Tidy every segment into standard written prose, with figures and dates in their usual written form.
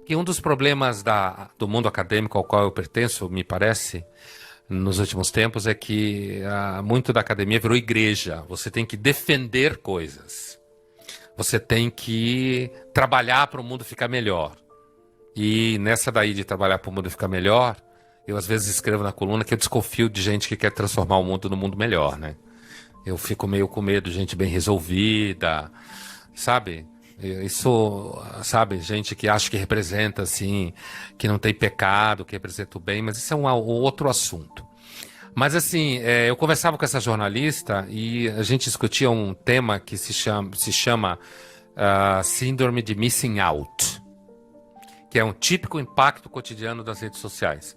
que um dos problemas do mundo acadêmico ao qual eu pertenço, me parece, nos últimos tempos, é que muito da academia virou igreja. Você tem que defender coisas. Você tem que trabalhar para o mundo ficar melhor. E nessa daí de trabalhar para o mundo ficar melhor, eu às vezes escrevo na coluna que eu desconfio de gente que quer transformar o mundo no mundo melhor, né? Eu fico meio com medo de gente bem resolvida, sabe? Isso, sabe, gente que acha que representa, assim, que não tem pecado, que representa o bem, mas isso é um outro assunto. Mas, assim, eu conversava com essa jornalista e a gente discutia um tema que se chama Síndrome de Missing Out, que é um típico impacto cotidiano das redes sociais.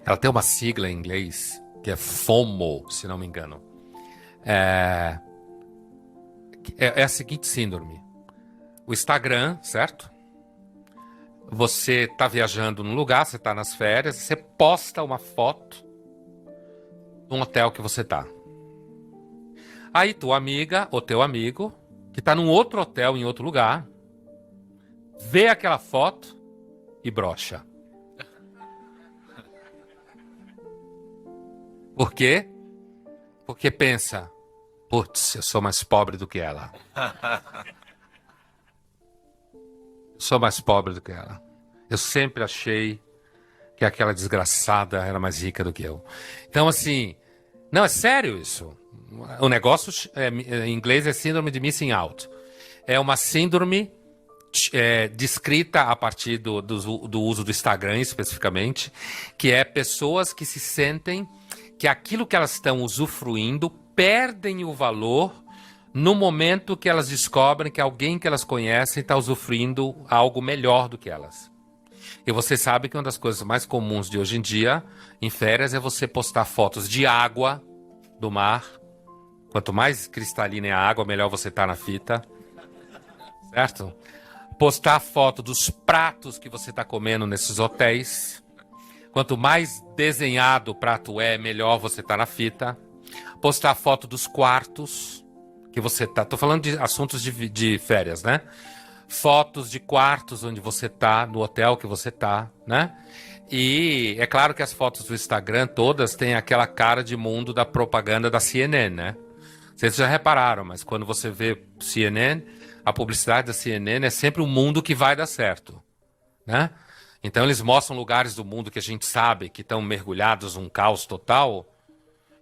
Ela tem uma sigla em inglês, que é FOMO, se não me engano. É a seguinte síndrome. O Instagram, certo? Você está viajando num lugar, você está nas férias, você posta uma foto de um hotel que você está. Aí tua amiga ou teu amigo, que está num outro hotel em outro lugar, vê aquela foto e brocha. Por quê? Porque pensa, putz, eu sou mais pobre do que ela. Sou mais pobre do que ela. Eu sempre achei que aquela desgraçada era mais rica do que eu. Então, assim, não, é sério isso. O negócio, em inglês, é síndrome de missing out. É uma síndrome descrita a partir do uso do Instagram, especificamente, que é pessoas que se sentem que aquilo que elas estão usufruindo perdem o valor no momento que elas descobrem que alguém que elas conhecem está usufruindo algo melhor do que elas. E você sabe que uma das coisas mais comuns de hoje em dia, em férias, é você postar fotos de água do mar. Quanto mais cristalina é a água, melhor você está na fita. Certo? Postar foto dos pratos que você está comendo nesses hotéis. Quanto mais desenhado o prato é, melhor você está na fita. Postar foto dos quartos que você tá. Tô falando de assuntos de férias, né? Fotos de quartos onde você tá, no hotel que você tá, né? E é claro que as fotos do Instagram todas têm aquela cara de mundo da propaganda da CNN, né? Vocês já repararam, mas quando você vê CNN, a publicidade da CNN é sempre um mundo que vai dar certo, né? Então eles mostram lugares do mundo que a gente sabe que estão mergulhados num caos total.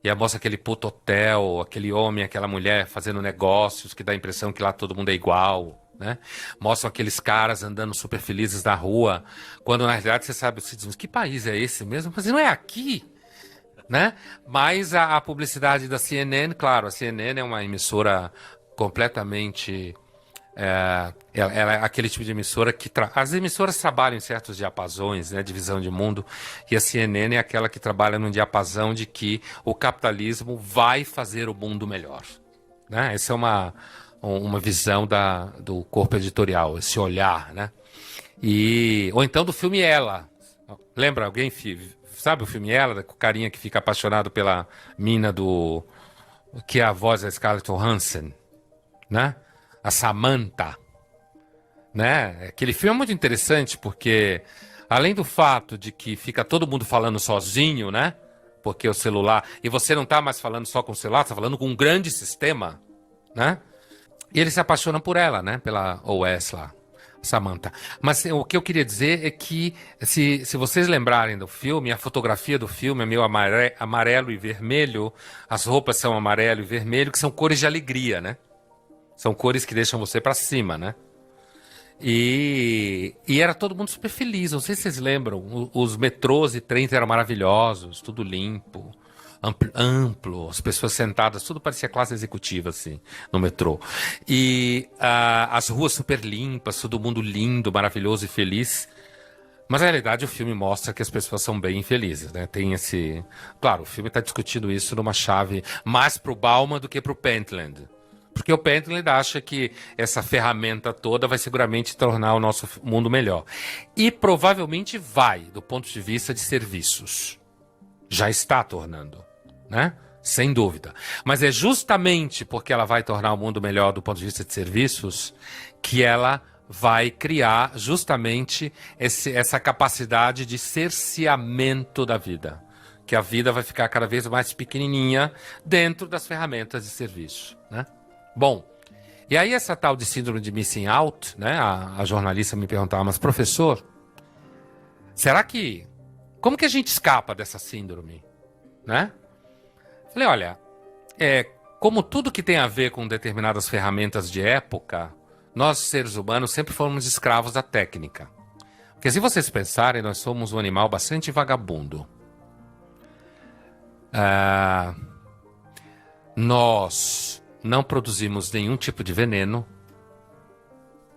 E aí mostra aquele puto hotel, aquele homem, aquela mulher fazendo negócios, que dá a impressão que lá todo mundo é igual, né? Mostram aqueles caras andando super felizes na rua, quando na realidade você sabe, você diz, que país é esse mesmo? Mas não é aqui, né? Mas a publicidade da CNN, claro, a CNN é uma emissora completamente... ela é aquele tipo de emissora que... As emissoras trabalham em certos diapasões, né, de visão de mundo, e a CNN é aquela que trabalha num diapasão de que o capitalismo vai fazer o mundo melhor, né? Essa é uma visão do corpo editorial, esse olhar, né? Ou então do filme Ela. Lembra alguém, sabe o filme Ela, com o carinha que fica apaixonado pela mina que é a voz da Scarlett Johansson, né? A Samantha, né? Aquele filme é muito interessante porque, além do fato de que fica todo mundo falando sozinho, né? Porque o celular... E você não tá mais falando só com o celular, tá falando com um grande sistema, né? E ele se apaixona por ela, né? Pela OS lá, Samantha. Mas o que eu queria dizer é que, se vocês lembrarem do filme, a fotografia do filme é meio amarelo e vermelho, as roupas são amarelo e vermelho, que são cores de alegria, né? São cores que deixam você pra cima, né? E era todo mundo super feliz. Não sei se vocês lembram. Os metrôs e trens eram maravilhosos, tudo limpo, amplo, as pessoas sentadas, tudo parecia classe executiva, assim, no metrô. E as ruas super limpas, todo mundo lindo, maravilhoso e feliz. Mas, na realidade, o filme mostra que as pessoas são bem infelizes, né? Tem esse... Claro, o filme está discutindo isso numa chave mais pro Bauman do que pro Pentland. Porque o Pentland acha que essa ferramenta toda vai seguramente tornar o nosso mundo melhor. E provavelmente vai, do ponto de vista de serviços. Já está tornando, né? Sem dúvida. Mas é justamente porque ela vai tornar o mundo melhor do ponto de vista de serviços que ela vai criar justamente essa capacidade de cerceamento da vida. Que a vida vai ficar cada vez mais pequenininha dentro das ferramentas de serviço, né? Bom, e aí essa tal de síndrome de missing out, né? A jornalista me perguntava, mas professor, será que... Como que a gente escapa dessa síndrome, né? Falei, olha, como tudo que tem a ver com determinadas ferramentas de época, nós, seres humanos, sempre fomos escravos da técnica. Porque se vocês pensarem, nós somos um animal bastante vagabundo. Nós não produzimos nenhum tipo de veneno.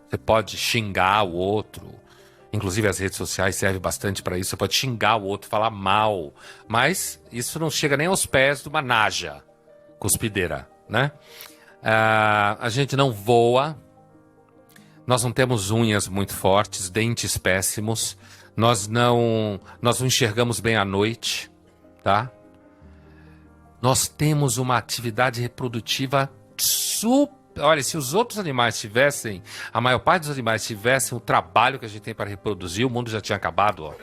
Você pode xingar o outro. Inclusive as redes sociais servem bastante para isso. Você pode xingar o outro, falar mal. Mas isso não chega nem aos pés de uma naja cuspideira, né? A gente não voa. Nós não temos unhas muito fortes, dentes péssimos. Nós não enxergamos bem à noite, tá? Nós temos uma atividade reprodutiva super... Olha, se os outros animais tivessem, a maior parte dos animais tivessem o trabalho que a gente tem para reproduzir, o mundo já tinha acabado, ó.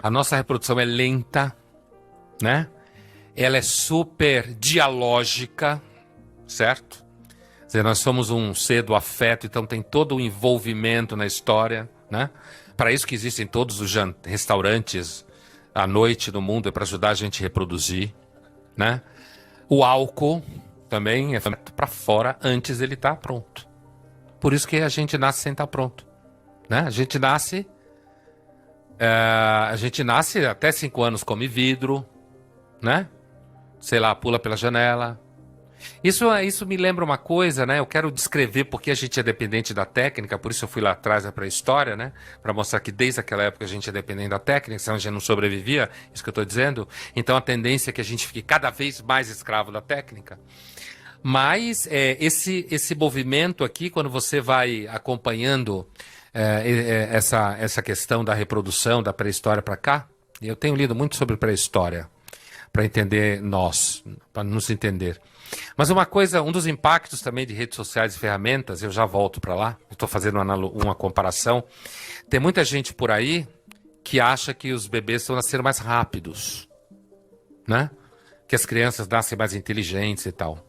A nossa reprodução é lenta, né? Ela é super dialógica, certo? Quer dizer, nós somos um ser do afeto, então tem todo o envolvimento na história, né? Para isso que existem todos os restaurantes à noite no mundo, é para ajudar a gente a reproduzir, né? O álcool também é feito para fora antes ele estar pronto. Por isso que a gente nasce sem estar pronto, né? A gente nasce até 5 anos, come vidro, né? Sei lá, pula pela janela. Isso me lembra uma coisa, né? Eu quero descrever porque a gente é dependente da técnica, por isso eu fui lá atrás da pré-história, né? Para mostrar que desde aquela época a gente é dependente da técnica, senão a gente não sobrevivia, isso que eu estou dizendo. Então a tendência é que a gente fique cada vez mais escravo da técnica. Mas esse movimento aqui, quando você vai acompanhando essa questão da reprodução, da pré-história para cá, eu tenho lido muito sobre pré-história, para entender para nos entender. Mas um dos impactos também de redes sociais e ferramentas, eu já volto para lá, estou fazendo uma comparação, tem muita gente por aí que acha que os bebês estão nascendo mais rápidos, né? Que as crianças nascem mais inteligentes e tal.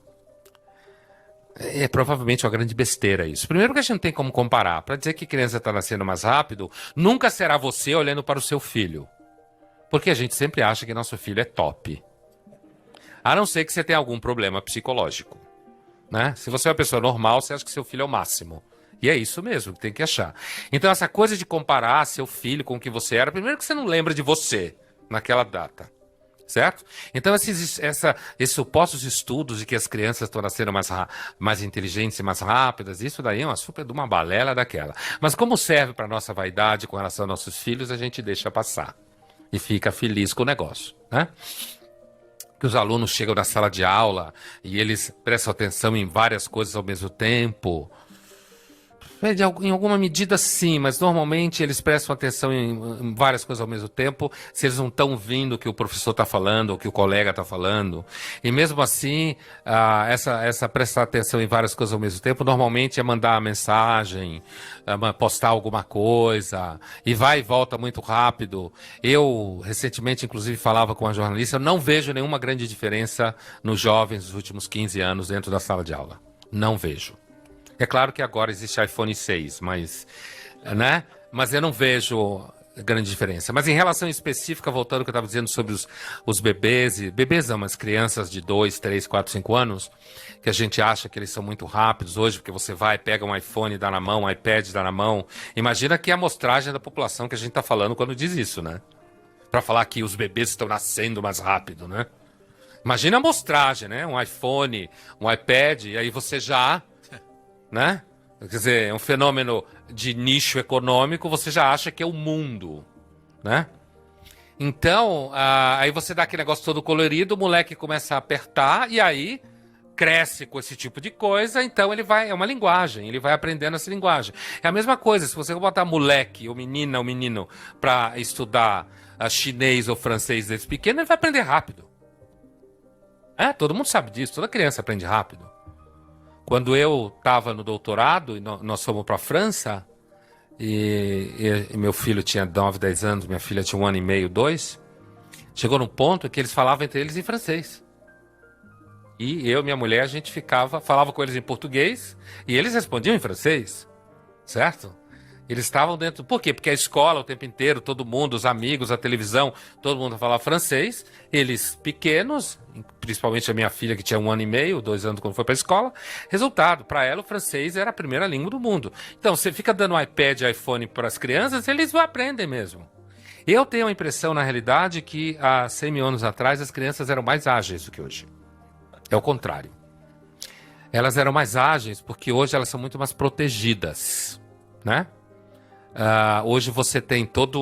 É provavelmente uma grande besteira isso. Primeiro que a gente não tem como comparar. Para dizer que a criança está nascendo mais rápido, nunca será você olhando para o seu filho. Porque a gente sempre acha que nosso filho é top. A não ser que você tenha algum problema psicológico, né? Se você é uma pessoa normal, você acha que seu filho é o máximo. E é isso mesmo que tem que achar. Então essa coisa de comparar seu filho com o que você era, primeiro que você não lembra de você naquela data, certo? Então esses supostos estudos de que as crianças estão nascendo mais inteligentes e mais rápidas, isso daí é uma balela daquela. Mas como serve para nossa vaidade com relação aos nossos filhos, a gente deixa passar. E fica feliz com o negócio, né? Que os alunos chegam na sala de aula e eles prestam atenção em várias coisas ao mesmo tempo. Em alguma medida sim, mas normalmente eles prestam atenção em várias coisas ao mesmo tempo, se eles não estão ouvindo o que o professor está falando, ou o que o colega está falando. E mesmo assim, essa prestar atenção em várias coisas ao mesmo tempo, normalmente é mandar uma mensagem, postar alguma coisa, e vai e volta muito rápido. Eu, recentemente, inclusive, falava com uma jornalista, eu não vejo nenhuma grande diferença nos jovens dos últimos 15 anos dentro da sala de aula. Não vejo. É claro que agora existe iPhone 6, mas eu não vejo grande diferença. Mas em relação específica, voltando ao que eu estava dizendo sobre os bebês, mas crianças de 2, 3, 4, 5 anos, que a gente acha que eles são muito rápidos hoje, porque você vai, pega um iPhone, dá na mão, um iPad, dá na mão. Imagina que é a amostragem da população que a gente está falando quando diz isso, né? Para falar que os bebês estão nascendo mais rápido, né? Imagina a amostragem, né? Um iPhone, um iPad, e aí você já... né? Quer dizer, é um fenômeno de nicho econômico, você já acha que é o mundo, né? Então, aí você dá aquele negócio todo colorido, o moleque começa a apertar e aí cresce com esse tipo de coisa, então é uma linguagem, ele vai aprendendo essa linguagem. É a mesma coisa, se você botar moleque ou menina ou menino para estudar chinês ou francês desde pequeno, ele vai aprender rápido. Todo mundo sabe disso, toda criança aprende rápido. Quando eu estava no doutorado, e nós fomos para a França, e meu filho tinha 9, 10 anos, minha filha tinha 1 ano e meio, 2, chegou num ponto que eles falavam entre eles em francês. E eu e minha mulher, a gente falava com eles em português, e eles respondiam em francês, certo? Eles estavam dentro... Por quê? Porque a escola o tempo inteiro, todo mundo, os amigos, a televisão, todo mundo falava francês. Eles pequenos, principalmente a minha filha que tinha 1 ano e meio, 2 anos quando foi para a escola. Resultado, para ela o francês era a primeira língua do mundo. Então, você fica dando iPad e iPhone para as crianças, eles aprendem mesmo. Eu tenho a impressão, na realidade, que há 100 mil anos atrás as crianças eram mais ágeis do que hoje. É o contrário. Elas eram mais ágeis porque hoje elas são muito mais protegidas, né? Hoje você tem toda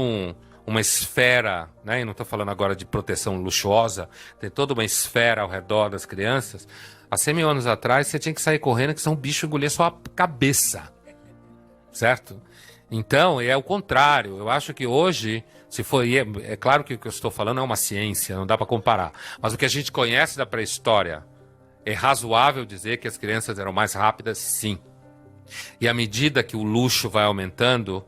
uma esfera, né? E não estou falando agora de proteção luxuosa, tem toda uma esfera ao redor das crianças. Há 100 mil anos atrás você tinha que sair correndo que senão um bicho engolia sua cabeça, certo? Então, é o contrário. Eu acho que hoje, se for... É claro que o que eu estou falando é uma ciência, não dá para comparar. Mas o que a gente conhece da pré-história, é razoável dizer que as crianças eram mais rápidas, sim. E à medida que o luxo vai aumentando,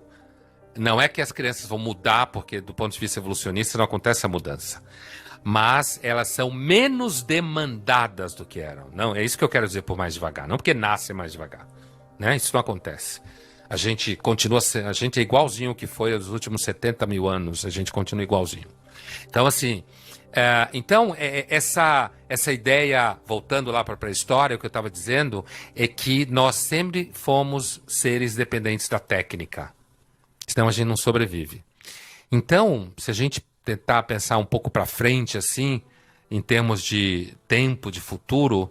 não é que as crianças vão mudar, porque do ponto de vista evolucionista não acontece a mudança. Mas elas são menos demandadas do que eram. Não, é isso que eu quero dizer por mais devagar. Não porque nasce mais devagar, né? Isso não acontece. A gente continua, a gente é igualzinho o que foi nos últimos 70 mil anos. A gente continua igualzinho. Então, assim, essa ideia, voltando lá para a pré-história, o que eu estava dizendo é que nós sempre fomos seres dependentes da técnica. Senão a gente não sobrevive. Então, se a gente tentar pensar um pouco para frente, assim, em termos de tempo, de futuro,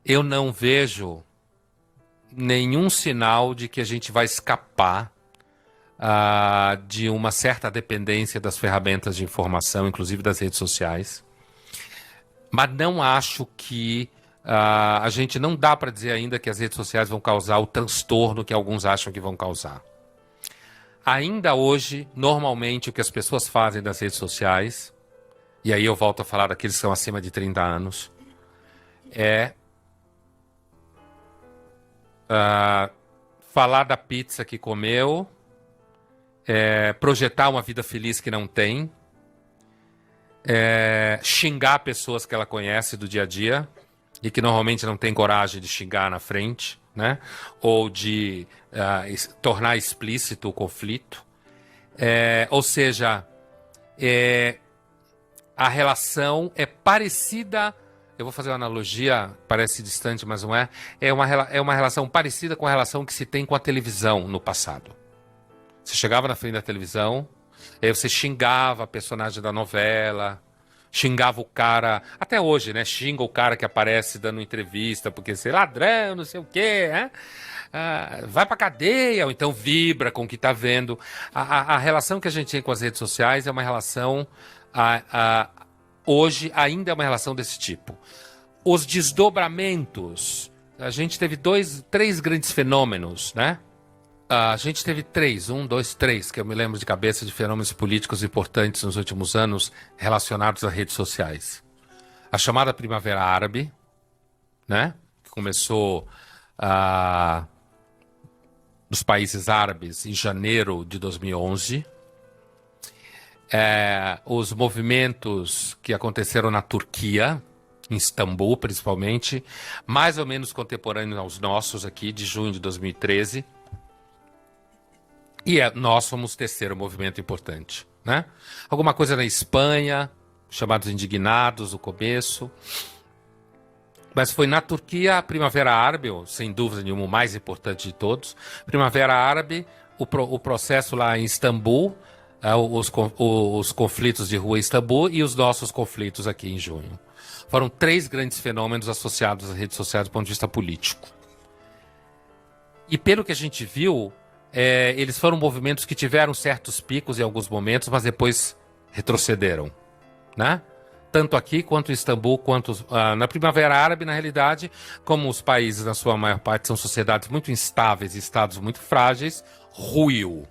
eu não vejo nenhum sinal de que a gente vai escapar de uma certa dependência das ferramentas de informação, inclusive das redes sociais. Mas não acho que a gente não dá para dizer ainda que as redes sociais vão causar o transtorno que alguns acham que vão causar. Ainda hoje, normalmente, o que as pessoas fazem nas redes sociais, e aí eu volto a falar daqueles que são acima de 30 anos, é falar da pizza que comeu, projetar uma vida feliz que não tem, xingar pessoas que ela conhece do dia a dia e que normalmente não tem coragem de xingar na frente, né? Ou de tornar explícito o conflito. Ou seja, a relação é parecida, eu vou fazer uma analogia, parece distante, mas não é. É uma relação parecida com a relação que se tem com a televisão no passado. Você chegava na frente da televisão, aí você xingava a personagem da novela, xingava o cara, até hoje, né? Xinga o cara que aparece dando entrevista, porque sei ladrão, não sei o quê, né? Vai pra cadeia, ou então vibra com o que tá vendo. A relação que a gente tem com as redes sociais é uma relação, hoje ainda é uma relação desse tipo. Os desdobramentos, a gente teve 3 grandes fenômenos, né? A gente teve 3, 1, 2, 3, que eu me lembro de cabeça de fenômenos políticos importantes nos últimos anos relacionados a redes sociais. A chamada Primavera Árabe, né? Que começou nos países árabes em janeiro de 2011. Os movimentos que aconteceram na Turquia, em Istambul principalmente, mais ou menos contemporâneos aos nossos aqui, de junho de 2013. E nós fomos o terceiro movimento importante, né? Alguma coisa na Espanha, chamados indignados, no começo. Mas foi na Turquia a Primavera Árabe, sem dúvida nenhuma, o mais importante de todos. Primavera Árabe, o processo lá em Istambul, os conflitos de rua em Istambul e os nossos conflitos aqui em junho. Foram 3 grandes fenômenos associados às redes sociais do ponto de vista político. E pelo que a gente viu, eles foram movimentos que tiveram certos picos em alguns momentos, mas depois retrocederam, né? Tanto aqui quanto em Istambul, quanto na Primavera Árabe, na realidade, como os países, na sua maior parte, são sociedades muito instáveis e estados muito frágeis, ruiu,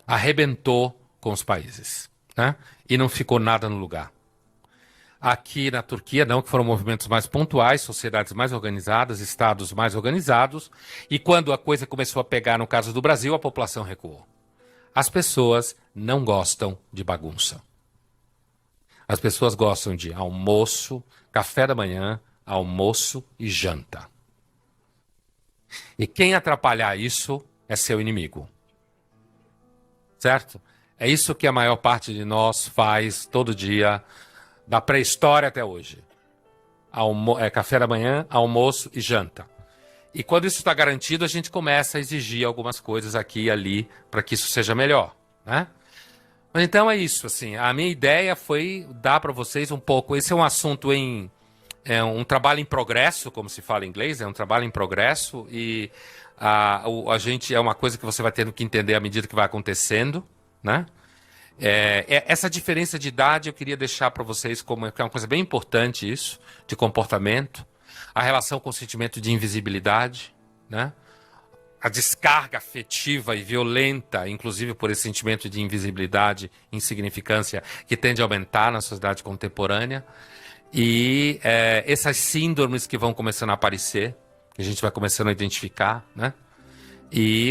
arrebentou com os países, né? E não ficou nada no lugar. Aqui na Turquia, não, que foram movimentos mais pontuais, sociedades mais organizadas, estados mais organizados. E quando a coisa começou a pegar no caso do Brasil, a população recuou. As pessoas não gostam de bagunça. As pessoas gostam de almoço, café da manhã, almoço e janta. E quem atrapalhar isso é seu inimigo. Certo? É isso que a maior parte de nós faz todo dia, da pré-história até hoje. Café da manhã, almoço e janta. E quando isso está garantido, a gente começa a exigir algumas coisas aqui e ali para que isso seja melhor, né? Mas então é isso, assim, a minha ideia foi dar para vocês um pouco, esse é um assunto um trabalho em progresso, como se fala em inglês, é um trabalho em progresso e a gente é uma coisa que você vai tendo que entender à medida que vai acontecendo, né? Essa diferença de idade eu queria deixar para vocês como que é uma coisa bem importante isso, de comportamento, a relação com o sentimento de invisibilidade, né? A descarga afetiva e violenta, inclusive por esse sentimento de invisibilidade, insignificância, que tende a aumentar na sociedade contemporânea. E essas síndromes que vão começando a aparecer, que a gente vai começando a identificar, né?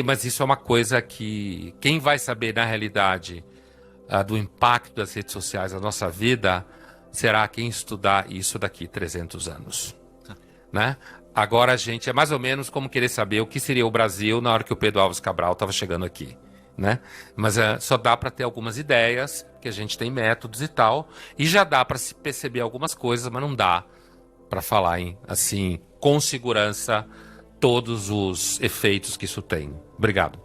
Mas isso é uma coisa que quem vai saber, na realidade, do impacto das redes sociais na nossa vida, será quem estudar isso daqui 300 anos. Né? Agora a gente é mais ou menos como querer saber o que seria o Brasil na hora que o Pedro Álvares Cabral estava chegando aqui, né? Mas só dá para ter algumas ideias, que a gente tem métodos e tal, e já dá para se perceber algumas coisas, mas não dá para falar assim com segurança todos os efeitos que isso tem. Obrigado.